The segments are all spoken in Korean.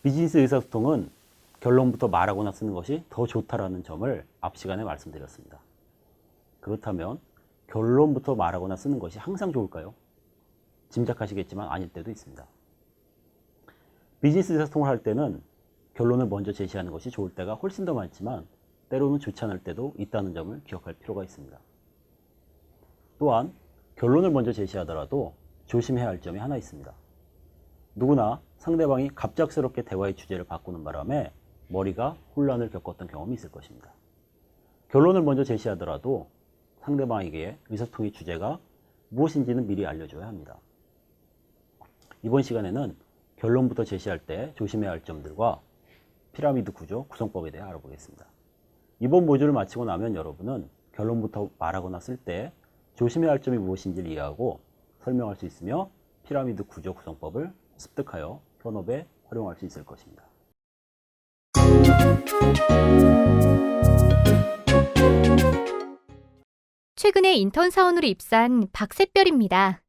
비즈니스 의사소통은 결론부터 말하거나 쓰는 것이 더 좋다라는 점을 앞 시간에 말씀드렸습니다. 그렇다면 결론부터 말하거나 쓰는 것이 항상 좋을까요? 짐작하시겠지만 아닐 때도 있습니다. 비즈니스 의사소통을 할 때는 결론을 먼저 제시하는 것이 좋을 때가 훨씬 더 많지만 때로는 좋지 않을 때도 있다는 점을 기억할 필요가 있습니다. 또한 결론을 먼저 제시하더라도 조심해야 할 점이 하나 있습니다. 누구나 상대방이 갑작스럽게 대화의 주제를 바꾸는 바람에 머리가 혼란을 겪었던 경험이 있을 것입니다. 결론을 먼저 제시하더라도 상대방에게 의사소통의 주제가 무엇인지는 미리 알려줘야 합니다. 이번 시간에는 결론부터 제시할 때 조심해야 할 점들과 피라미드 구조 구성법에 대해 알아보겠습니다. 이번 모듈을 마치고 나면 여러분은 결론부터 말하거나 쓸 때 조심해야 할 점이 무엇인지를 이해하고 설명할 수 있으며 피라미드 구조 구성법을 습득하여 현업에 활용할 수 있을 것입니다. 최근에 인턴 사원으로 입사한 박샛별입니다.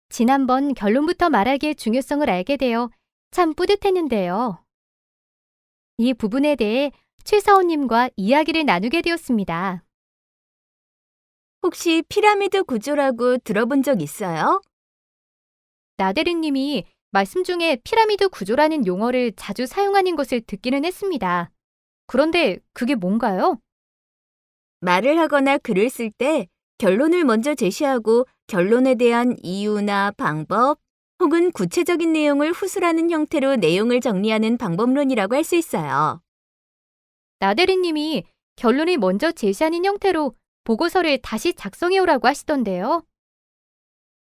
지난번 결론부터 말하기의 중요성을 알게 되어 참 뿌듯했는데요. 이 부분에 대해 최 사원님과 이야기를 나누게 되었습니다. 혹시 피라미드 구조라고 들어본 적 있어요? 나대리님이 말씀 중에 피라미드 구조라는 용어를 자주 사용하는 것을 듣기는 했습니다. 그런데 그게 뭔가요? 말을 하거나 글을 쓸 때 결론을 먼저 제시하고 결론에 대한 이유나 방법 혹은 구체적인 내용을 후술하는 형태로 내용을 정리하는 방법론이라고 할 수 있어요. 나대리님이 결론을 먼저 제시하는 형태로 보고서를 다시 작성해오라고 하시던데요.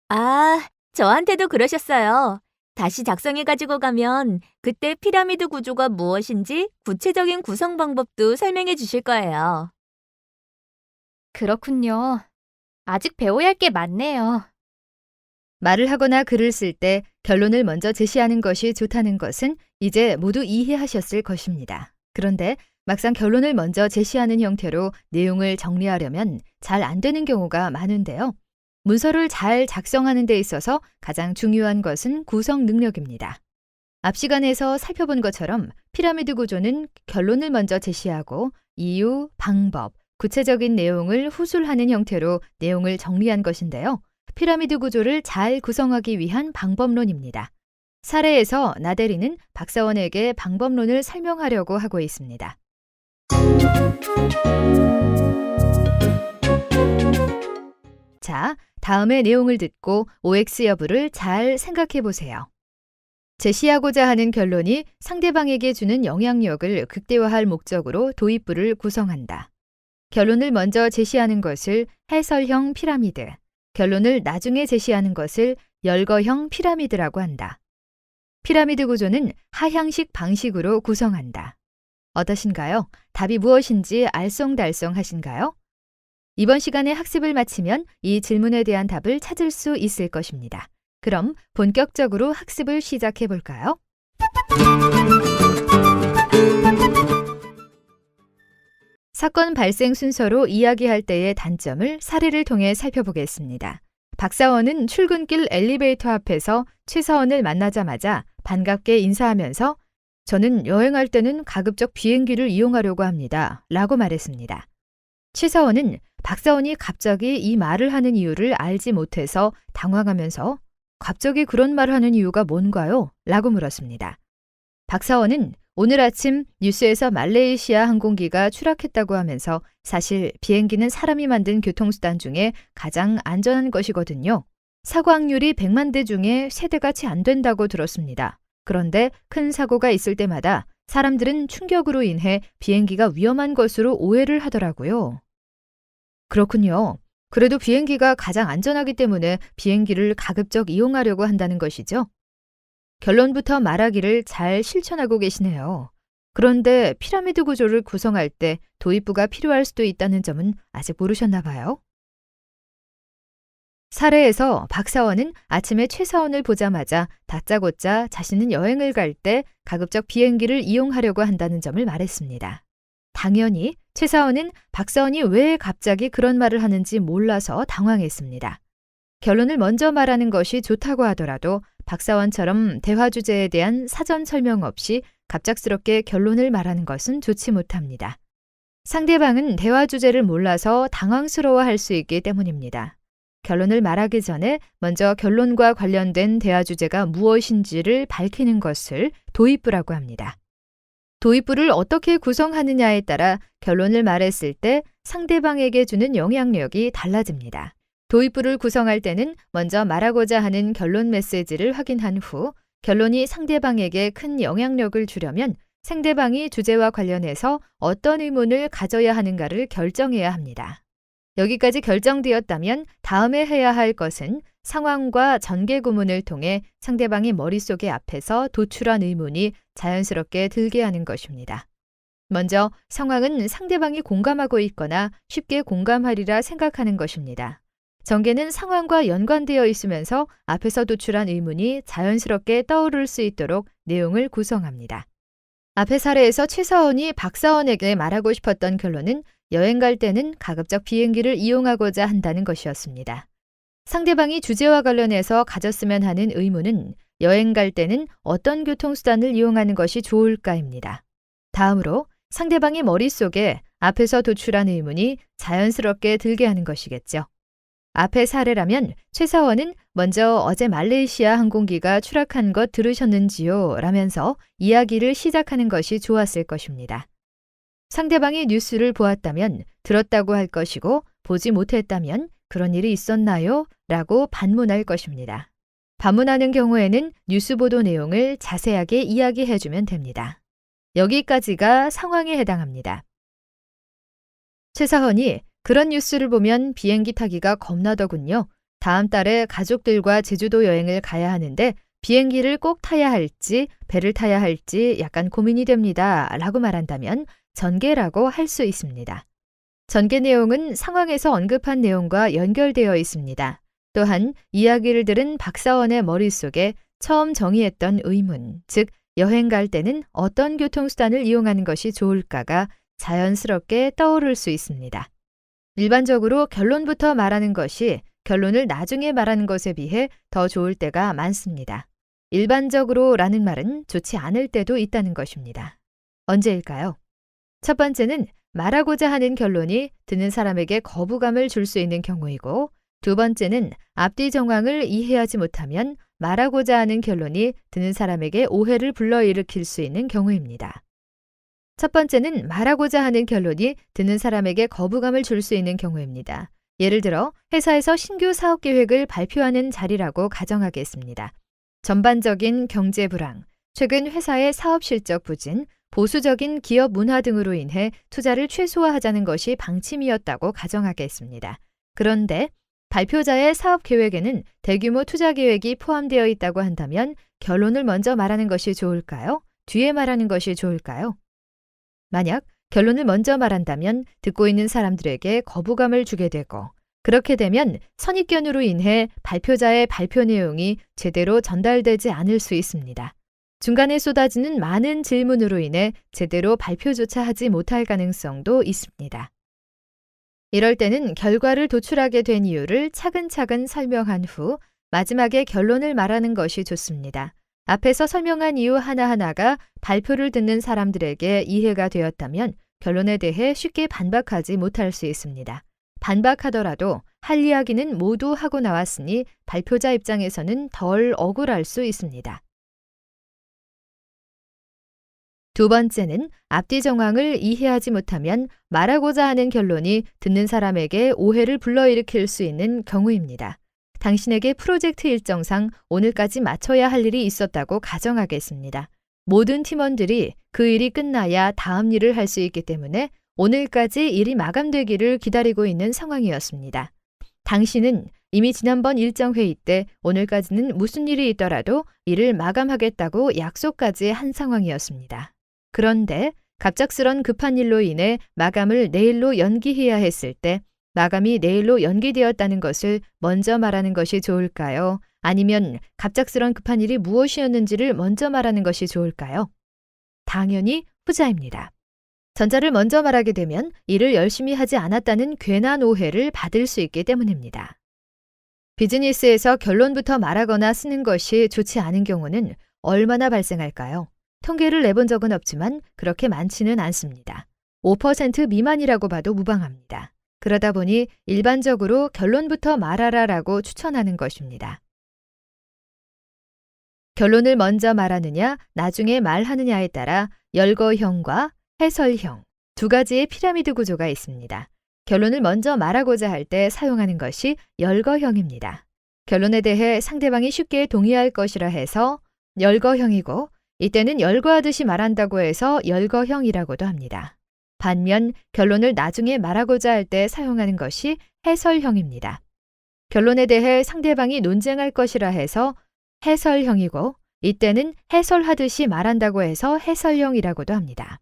아, 저한테도 그러셨어요. 다시 작성해가지고 가면 그때 피라미드 구조가 무엇인지 구체적인 구성 방법도 설명해 주실 거예요. 그렇군요. 아직 배워야 할 게 많네요. 말을 하거나 글을 쓸 때 결론을 먼저 제시하는 것이 좋다는 것은 이제 모두 이해하셨을 것입니다. 그런데 막상 결론을 먼저 제시하는 형태로 내용을 정리하려면 잘 안 되는 경우가 많은데요. 문서를 잘 작성하는 데 있어서 가장 중요한 것은 구성 능력입니다. 앞 시간에서 살펴본 것처럼 피라미드 구조는 결론을 먼저 제시하고 이유, 방법, 구체적인 내용을 후술하는 형태로 내용을 정리한 것인데요. 피라미드 구조를 잘 구성하기 위한 방법론입니다. 사례에서 나대리는 박사원에게 방법론을 설명하려고 하고 있습니다. 자, 다음의 내용을 듣고 OX 여부를 잘 생각해 보세요. 제시하고자 하는 결론이 상대방에게 주는 영향력을 극대화할 목적으로 도입부를 구성한다. 결론을 먼저 제시하는 것을 해설형 피라미드, 결론을 나중에 제시하는 것을 열거형 피라미드라고 한다. 피라미드 구조는 하향식 방식으로 구성한다. 어떠신가요? 답이 무엇인지 알쏭달쏭하신가요? 이번 시간에 학습을 마치면 이 질문에 대한 답을 찾을 수 있을 것입니다. 그럼 본격적으로 학습을 시작해 볼까요? 사건 발생 순서로 이야기할 때의 단점을 사례를 통해 살펴보겠습니다. 박사원은 출근길 엘리베이터 앞에서 최 사원을 만나자마자 반갑게 인사하면서 저는 여행할 때는 가급적 비행기를 이용하려고 합니다. 라고 말했습니다. 최 사원은 박사원이 갑자기 이 말을 하는 이유를 알지 못해서 당황하면서 갑자기 그런 말을 하는 이유가 뭔가요? 라고 물었습니다. 박사원은 오늘 아침 뉴스에서 말레이시아 항공기가 추락했다고 하면서 사실 비행기는 사람이 만든 교통수단 중에 가장 안전한 것이거든요. 사고 확률이 100만 대 중에 3대가 채 안 된다고 들었습니다. 그런데 큰 사고가 있을 때마다 사람들은 충격으로 인해 비행기가 위험한 것으로 오해를 하더라고요. 그렇군요. 그래도 비행기가 가장 안전하기 때문에 비행기를 가급적 이용하려고 한다는 것이죠. 결론부터 말하기를 잘 실천하고 계시네요. 그런데 피라미드 구조를 구성할 때 도입부가 필요할 수도 있다는 점은 아직 모르셨나 봐요. 사례에서 박사원은 아침에 최 사원을 보자마자 다짜고짜 자신은 여행을 갈 때 가급적 비행기를 이용하려고 한다는 점을 말했습니다. 당연히 최 사원은 박사원이 왜 갑자기 그런 말을 하는지 몰라서 당황했습니다. 결론을 먼저 말하는 것이 좋다고 하더라도 박사원처럼 대화 주제에 대한 사전 설명 없이 갑작스럽게 결론을 말하는 것은 좋지 못합니다. 상대방은 대화 주제를 몰라서 당황스러워할 수 있기 때문입니다. 결론을 말하기 전에 먼저 결론과 관련된 대화 주제가 무엇인지를 밝히는 것을 도입부라고 합니다. 도입부를 어떻게 구성하느냐에 따라 결론을 말했을 때 상대방에게 주는 영향력이 달라집니다. 도입부를 구성할 때는 먼저 말하고자 하는 결론 메시지를 확인한 후 결론이 상대방에게 큰 영향력을 주려면 상대방이 주제와 관련해서 어떤 의문을 가져야 하는가를 결정해야 합니다. 여기까지 결정되었다면 다음에 해야 할 것은 상황과 전개 구문을 통해 상대방이 머릿속에 앞에서 도출한 의문이 자연스럽게 들게 하는 것입니다. 먼저 상황은 상대방이 공감하고 있거나 쉽게 공감하리라 생각하는 것입니다. 전개는 상황과 연관되어 있으면서 앞에서 도출한 의문이 자연스럽게 떠오를 수 있도록 내용을 구성합니다. 앞의 사례에서 최서원이 박사원에게 말하고 싶었던 결론은 여행 갈 때는 가급적 비행기를 이용하고자 한다는 것이었습니다. 상대방이 주제와 관련해서 가졌으면 하는 의문은 여행 갈 때는 어떤 교통수단을 이용하는 것이 좋을까입니다. 다음으로 상대방의 머릿속에 앞에서 도출한 의문이 자연스럽게 들게 하는 것이겠죠. 앞의 사례라면 최서원은 먼저 어제 말레이시아 항공기가 추락한 것 들으셨는지요? 라면서 이야기를 시작하는 것이 좋았을 것입니다. 상대방이 뉴스를 보았다면 들었다고 할 것이고 보지 못했다면 그런 일이 있었나요? 라고 반문할 것입니다. 반문하는 경우에는 뉴스 보도 내용을 자세하게 이야기해주면 됩니다. 여기까지가 상황에 해당합니다. 최서원이 그런 뉴스를 보면 비행기 타기가 겁나더군요. 다음 달에 가족들과 제주도 여행을 가야 하는데 비행기를 꼭 타야 할지 배를 타야 할지 약간 고민이 됩니다. 라고 말한다면 전개라고 할 수 있습니다. 전개 내용은 상황에서 언급한 내용과 연결되어 있습니다. 또한 이야기를 들은 박사원의 머릿속에 처음 정의했던 의문, 즉 여행 갈 때는 어떤 교통수단을 이용하는 것이 좋을까가 자연스럽게 떠오를 수 있습니다. 일반적으로 결론부터 말하는 것이 결론을 나중에 말하는 것에 비해 더 좋을 때가 많습니다. 일반적으로라는 말은 좋지 않을 때도 있다는 것입니다. 언제일까요? 첫 번째는 말하고자 하는 결론이 듣는 사람에게 거부감을 줄 수 있는 경우이고, 두 번째는 앞뒤 정황을 이해하지 못하면 말하고자 하는 결론이 듣는 사람에게 오해를 불러일으킬 수 있는 경우입니다. 첫 번째는 말하고자 하는 결론이 듣는 사람에게 거부감을 줄 수 있는 경우입니다. 예를 들어 회사에서 신규 사업 계획을 발표하는 자리라고 가정하겠습니다. 전반적인 경제 불황, 최근 회사의 사업 실적 부진, 보수적인 기업 문화 등으로 인해 투자를 최소화하자는 것이 방침이었다고 가정하겠습니다. 그런데 발표자의 사업 계획에는 대규모 투자 계획이 포함되어 있다고 한다면 결론을 먼저 말하는 것이 좋을까요? 뒤에 말하는 것이 좋을까요? 만약 결론을 먼저 말한다면 듣고 있는 사람들에게 거부감을 주게 되고, 그렇게 되면 선입견으로 인해 발표자의 발표 내용이 제대로 전달되지 않을 수 있습니다. 중간에 쏟아지는 많은 질문으로 인해 제대로 발표조차 하지 못할 가능성도 있습니다. 이럴 때는 결과를 도출하게 된 이유를 차근차근 설명한 후 마지막에 결론을 말하는 것이 좋습니다. 앞에서 설명한 이유 하나하나가 발표를 듣는 사람들에게 이해가 되었다면 결론에 대해 쉽게 반박하지 못할 수 있습니다. 반박하더라도 할 이야기는 모두 하고 나왔으니 발표자 입장에서는 덜 억울할 수 있습니다. 두 번째는 앞뒤 정황을 이해하지 못하면 말하고자 하는 결론이 듣는 사람에게 오해를 불러일으킬 수 있는 경우입니다. 당신에게 프로젝트 일정상 오늘까지 마쳐야 할 일이 있었다고 가정하겠습니다. 모든 팀원들이 그 일이 끝나야 다음 일을 할 수 있기 때문에 오늘까지 일이 마감되기를 기다리고 있는 상황이었습니다. 당신은 이미 지난번 일정 회의 때 오늘까지는 무슨 일이 있더라도 일을 마감하겠다고 약속까지 한 상황이었습니다. 그런데 갑작스런 급한 일로 인해 마감을 내일로 연기해야 했을 때 마감이 내일로 연기되었다는 것을 먼저 말하는 것이 좋을까요? 아니면 갑작스런 급한 일이 무엇이었는지를 먼저 말하는 것이 좋을까요? 당연히 후자입니다. 전자를 먼저 말하게 되면 일을 열심히 하지 않았다는 괜한 오해를 받을 수 있기 때문입니다. 비즈니스에서 결론부터 말하거나 쓰는 것이 좋지 않은 경우는 얼마나 발생할까요? 통계를 내본 적은 없지만 그렇게 많지는 않습니다. 5% 미만이라고 봐도 무방합니다. 그러다 보니 일반적으로 결론부터 말하라라고 추천하는 것입니다. 결론을 먼저 말하느냐, 나중에 말하느냐에 따라 열거형과 해설형 두 가지의 피라미드 구조가 있습니다. 결론을 먼저 말하고자 할 때 사용하는 것이 열거형입니다. 결론에 대해 상대방이 쉽게 동의할 것이라 해서 열거형이고, 이때는 열거하듯이 말한다고 해서 열거형이라고도 합니다. 반면 결론을 나중에 말하고자 할 때 사용하는 것이 해설형입니다. 결론에 대해 상대방이 논쟁할 것이라 해서 해설형이고, 이때는 해설하듯이 말한다고 해서 해설형이라고도 합니다.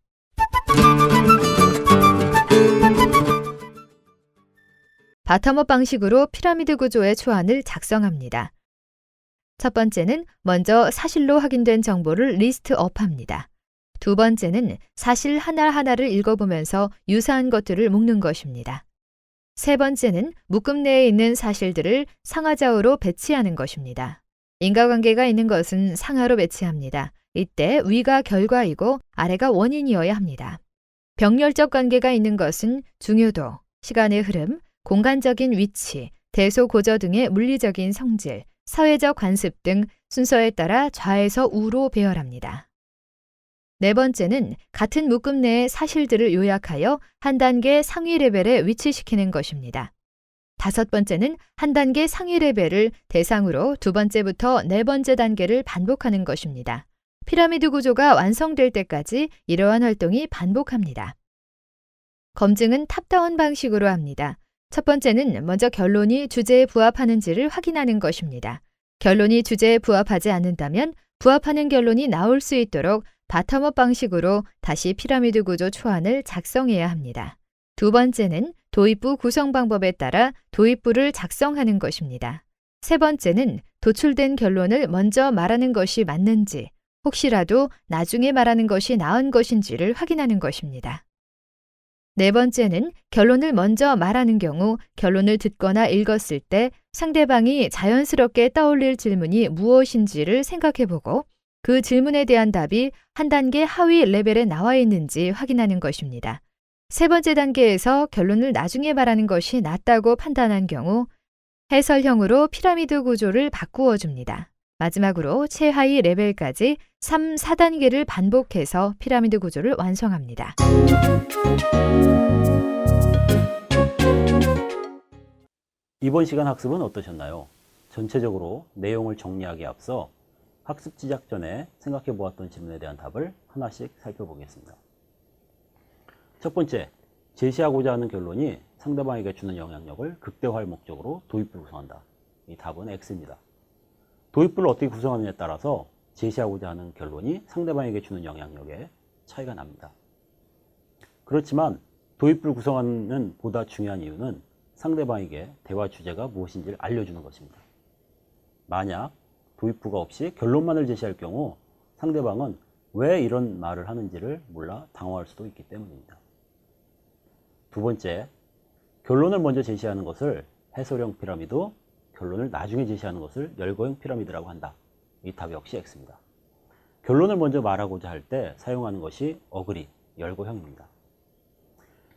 바텀업 방식으로 피라미드 구조의 초안을 작성합니다. 첫 번째는 먼저 사실로 확인된 정보를 리스트업합니다. 두 번째는 사실 하나하나를 읽어보면서 유사한 것들을 묶는 것입니다. 세 번째는 묶음 내에 있는 사실들을 상하좌우로 배치하는 것입니다. 인과관계가 있는 것은 상하로 배치합니다. 이때 위가 결과이고 아래가 원인이어야 합니다. 병렬적 관계가 있는 것은 중요도, 시간의 흐름, 공간적인 위치, 대소고저 등의 물리적인 성질, 사회적 관습 등 순서에 따라 좌에서 우로 배열합니다. 네 번째는 같은 묶음 내의 사실들을 요약하여 한 단계 상위 레벨에 위치시키는 것입니다. 다섯 번째는 한 단계 상위 레벨을 대상으로 두 번째부터 네 번째 단계를 반복하는 것입니다. 피라미드 구조가 완성될 때까지 이러한 활동이 반복합니다. 검증은 탑다운 방식으로 합니다. 첫 번째는 먼저 결론이 주제에 부합하는지를 확인하는 것입니다. 결론이 주제에 부합하지 않는다면 부합하는 결론이 나올 수 있도록 바텀업 방식으로 다시 피라미드 구조 초안을 작성해야 합니다. 두 번째는 도입부 구성 방법에 따라 도입부를 작성하는 것입니다. 세 번째는 도출된 결론을 먼저 말하는 것이 맞는지, 혹시라도 나중에 말하는 것이 나은 것인지를 확인하는 것입니다. 네 번째는 결론을 먼저 말하는 경우 결론을 듣거나 읽었을 때 상대방이 자연스럽게 떠올릴 질문이 무엇인지를 생각해보고 그 질문에 대한 답이 한 단계 하위 레벨에 나와 있는지 확인하는 것입니다. 세 번째 단계에서 결론을 나중에 말하는 것이 낫다고 판단한 경우 해설형으로 피라미드 구조를 바꾸어 줍니다. 마지막으로 최하위 레벨까지 3, 4단계를 반복해서 피라미드 구조를 완성합니다. 이번 시간 학습은 어떠셨나요? 전체적으로 내용을 정리하기에 앞서 학습 시작 전에 생각해 보았던 질문에 대한 답을 하나씩 살펴보겠습니다. 첫 번째, 제시하고자 하는 결론이 상대방에게 주는 영향력을 극대화할 목적으로 도입부를 구성한다. 이 답은 X입니다. 도입부를 어떻게 구성하느냐에 따라서 제시하고자 하는 결론이 상대방에게 주는 영향력에 차이가 납니다. 그렇지만 도입부를 구성하는 보다 중요한 이유는 상대방에게 대화 주제가 무엇인지를 알려주는 것입니다. 만약 도입부가 없이 결론만을 제시할 경우 상대방은 왜 이런 말을 하는지를 몰라 당황할 수도 있기 때문입니다. 두 번째, 결론을 먼저 제시하는 것을 해설형 피라미드, 결론을 나중에 제시하는 것을 열거형 피라미드라고 한다. 이 답 역시 X입니다. 결론을 먼저 말하고자 할 때 사용하는 것이 어그리, 열거형입니다.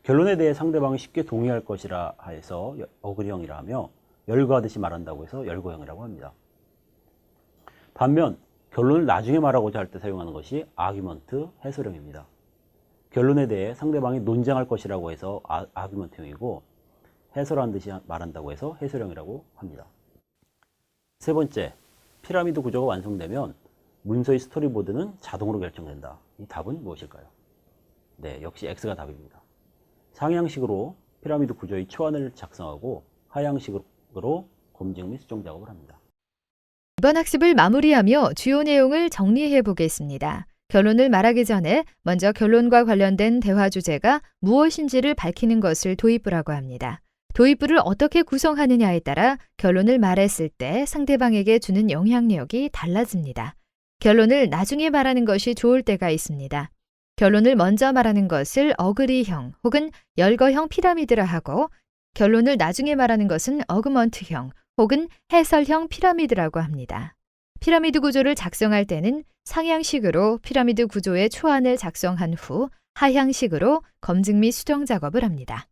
결론에 대해 상대방이 쉽게 동의할 것이라 해서 어그리형이라 하며 열거하듯이 말한다고 해서 열거형이라고 합니다. 반면 결론을 나중에 말하고자 할 때 사용하는 것이 아규먼트, 해설형입니다. 결론에 대해 상대방이 논쟁할 것이라고 해서 아규먼트형이고 해설한 듯이 말한다고 해서 해설형이라고 합니다. 세 번째, 피라미드 구조가 완성되면 문서의 스토리보드는 자동으로 결정된다. 이 답은 무엇일까요? 네, 역시 X가 답입니다. 상향식으로 피라미드 구조의 초안을 작성하고 하향식으로 검증 및 수정 작업을 합니다. 이번 학습을 마무리하며 주요 내용을 정리해 보겠습니다. 결론을 말하기 전에 먼저 결론과 관련된 대화 주제가 무엇인지를 밝히는 것을 도입부라고 합니다. 도입부를 어떻게 구성하느냐에 따라 결론을 말했을 때 상대방에게 주는 영향력이 달라집니다. 결론을 나중에 말하는 것이 좋을 때가 있습니다. 결론을 먼저 말하는 것을 어그리형 혹은 열거형 피라미드라 하고 결론을 나중에 말하는 것은 어그먼트형 혹은 해설형 피라미드라고 합니다. 피라미드 구조를 작성할 때는 상향식으로 피라미드 구조의 초안을 작성한 후 하향식으로 검증 및 수정 작업을 합니다.